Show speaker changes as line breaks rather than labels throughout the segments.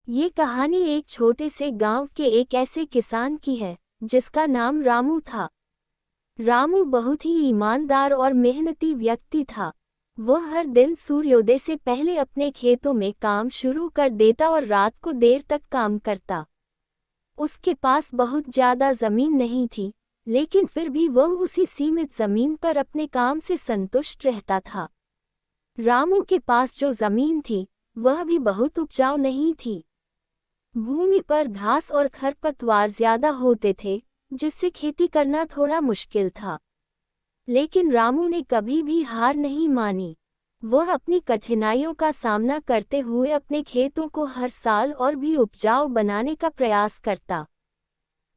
ये कहानी एक छोटे से गांव के एक ऐसे किसान की है जिसका नाम रामू था। रामू बहुत ही ईमानदार और मेहनती व्यक्ति था। वह हर दिन सूर्योदय से पहले अपने खेतों में काम शुरू कर देता और रात को देर तक काम करता। उसके पास बहुत ज्यादा जमीन नहीं थी, लेकिन फिर भी वह उसी सीमित जमीन पर अपने काम से संतुष्ट रहता था। रामू के पास जो जमीन थी वह भी बहुत उपजाऊ नहीं थी। भूमि पर घास और खरपतवार ज्यादा होते थे, जिससे खेती करना थोड़ा मुश्किल था। लेकिन रामू ने कभी भी हार नहीं मानी। वह अपनी कठिनाइयों का सामना करते हुए अपने खेतों को हर साल और भी उपजाऊ बनाने का प्रयास करता।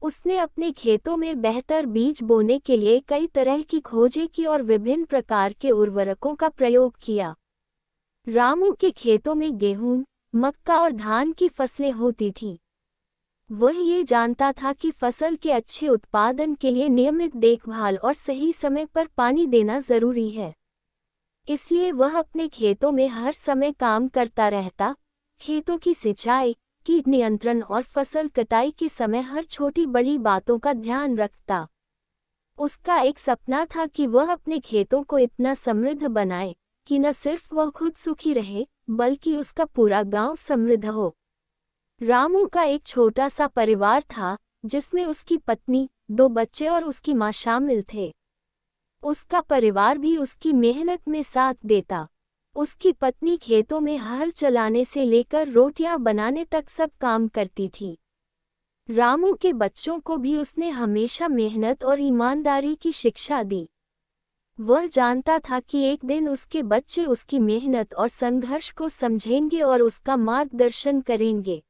उसने अपने खेतों में बेहतर बीज बोने के लिए कई तरह की खोजें की और विभिन्न प्रकार के उर्वरकों का प्रयोग किया। रामू के खेतों में गेहूं, मक्का और धान की फसलें होती थीं। वह ये जानता था कि फसल के अच्छे उत्पादन के लिए नियमित देखभाल और सही समय पर पानी देना जरूरी है। इसलिए वह अपने खेतों में हर समय काम करता रहता, खेतों की सिंचाई, कीट नियंत्रण और फसल कटाई के समय हर छोटी बड़ी बातों का ध्यान रखता। उसका एक सपना था कि वह अपने खेतों को इतना समृद्ध बनाए कि न सिर्फ वह खुद सुखी रहे, बल्कि उसका पूरा गांव समृद्ध हो। रामू का एक छोटा सा परिवार था, जिसमें उसकी पत्नी, 2 बच्चे और उसकी मां शामिल थे। उसका परिवार भी उसकी मेहनत में साथ देता। उसकी पत्नी खेतों में हल चलाने से लेकर रोटियां बनाने तक सब काम करती थी। रामू के बच्चों को भी उसने हमेशा मेहनत और ईमानदारी की शिक्षा दी। वह जानता था कि एक दिन उसके बच्चे उसकी मेहनत और संघर्ष को समझेंगे और उसका मार्गदर्शन करेंगे।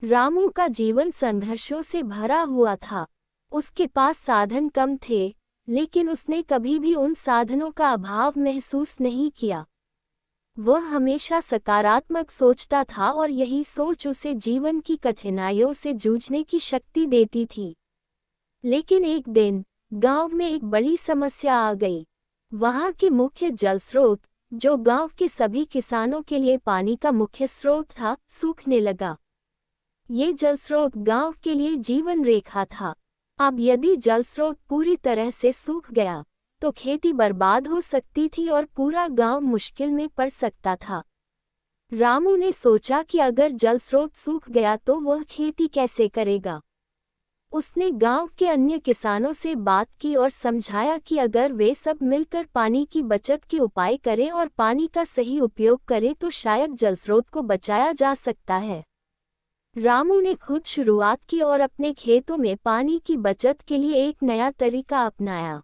रामू का जीवन संघर्षों से भरा हुआ था। उसके पास साधन कम थे, लेकिन उसने कभी भी उन साधनों का अभाव महसूस नहीं किया। वह हमेशा सकारात्मक सोचता था और यही सोच उसे जीवन की कठिनाइयों से जूझने की शक्ति देती थी। लेकिन एक दिन गांव में एक बड़ी समस्या आ गई। वहां के मुख्य जल स्रोत, जो गांव के सभी किसानों के लिए पानी का मुख्य स्रोत था, सूखने लगा। ये जल स्रोत गांव के लिए जीवन रेखा था। अब यदि जल स्रोत पूरी तरह से सूख गया, तो खेती बर्बाद हो सकती थी और पूरा गांव मुश्किल में पड़ सकता था। रामू ने सोचा कि अगर जल स्रोत सूख गया तो वह खेती कैसे करेगा। उसने गांव के अन्य किसानों से बात की और समझाया कि अगर वे सब मिलकर पानी की बचत के उपाय करें और पानी का सही उपयोग करें तो शायद जल स्रोत को बचाया जा सकता है। रामू ने खुद शुरुआत की और अपने खेतों में पानी की बचत के लिए एक नया तरीका अपनाया।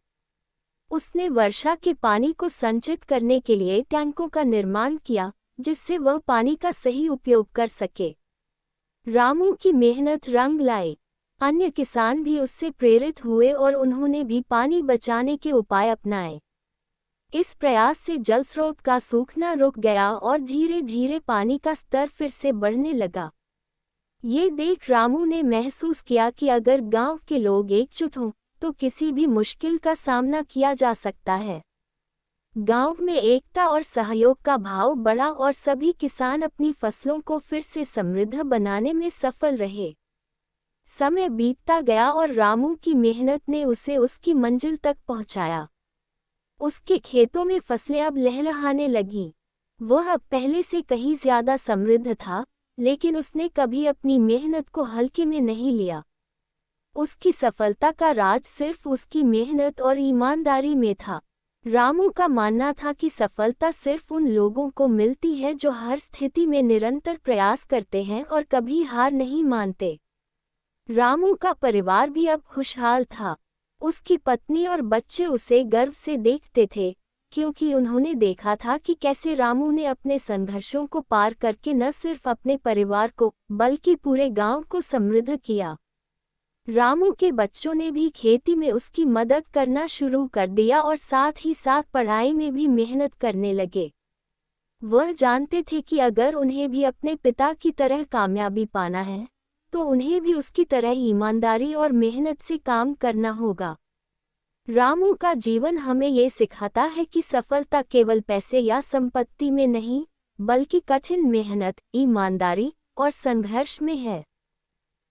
उसने वर्षा के पानी को संचित करने के लिए टैंकों का निर्माण किया, जिससे वह पानी का सही उपयोग कर सके। रामू की मेहनत रंग लाई। अन्य किसान भी उससे प्रेरित हुए और उन्होंने भी पानी बचाने के उपाय अपनाए। इस प्रयास से जल स्रोत का सूखना रुक गया और धीरे धीरे पानी का स्तर फिर से बढ़ने लगा। ये देख रामू ने महसूस किया कि अगर गांव के लोग एकजुट हों, तो किसी भी मुश्किल का सामना किया जा सकता है। गांव में एकता और सहयोग का भाव बढ़ा और सभी किसान अपनी फसलों को फिर से समृद्ध बनाने में सफल रहे। समय बीतता गया और रामू की मेहनत ने उसे उसकी मंजिल तक पहुंचाया। उसके खेतों में फसलें अब लहलहाने लगीं। वह अब पहले से कहीं ज्यादा समृद्ध था, लेकिन उसने कभी अपनी मेहनत को हल्के में नहीं लिया। उसकी सफलता का राज सिर्फ उसकी मेहनत और ईमानदारी में था। रामू का मानना था कि सफलता सिर्फ उन लोगों को मिलती है जो हर स्थिति में निरंतर प्रयास करते हैं और कभी हार नहीं मानते। रामू का परिवार भी अब खुशहाल था। उसकी पत्नी और बच्चे उसे गर्व से देखते थे, क्योंकि उन्होंने देखा था कि कैसे रामू ने अपने संघर्षों को पार करके न सिर्फ अपने परिवार को, बल्कि पूरे गांव को समृद्ध किया। रामू के बच्चों ने भी खेती में उसकी मदद करना शुरू कर दिया और साथ ही साथ पढ़ाई में भी मेहनत करने लगे। वह जानते थे कि अगर उन्हें भी अपने पिता की तरह कामयाबी पाना है, तो उन्हें भी उसकी तरह ईमानदारी और मेहनत से काम करना होगा। रामू का जीवन हमें ये सिखाता है कि सफलता केवल पैसे या संपत्ति में नहीं, बल्कि कठिन मेहनत, ईमानदारी और संघर्ष में है।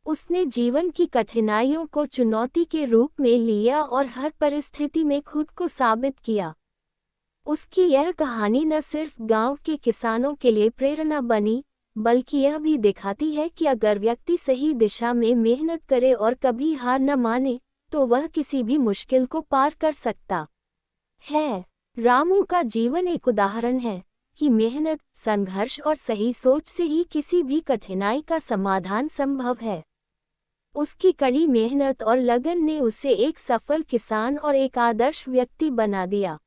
उसने जीवन की कठिनाइयों को चुनौती के रूप में लिया और हर परिस्थिति में खुद को साबित किया। उसकी यह कहानी न सिर्फ गांव के किसानों के लिए प्रेरणा बनी, बल्कि यह भी दिखाती है कि अगर व्यक्ति सही दिशा में मेहनत करे और कभी हार न माने, तो वह किसी भी मुश्किल को पार कर सकता है। रामू का जीवन एक उदाहरण है कि मेहनत, संघर्ष और सही सोच से ही किसी भी कठिनाई का समाधान संभव है। उसकी कड़ी मेहनत और लगन ने उसे एक सफल किसान और एक आदर्श व्यक्ति बना दिया।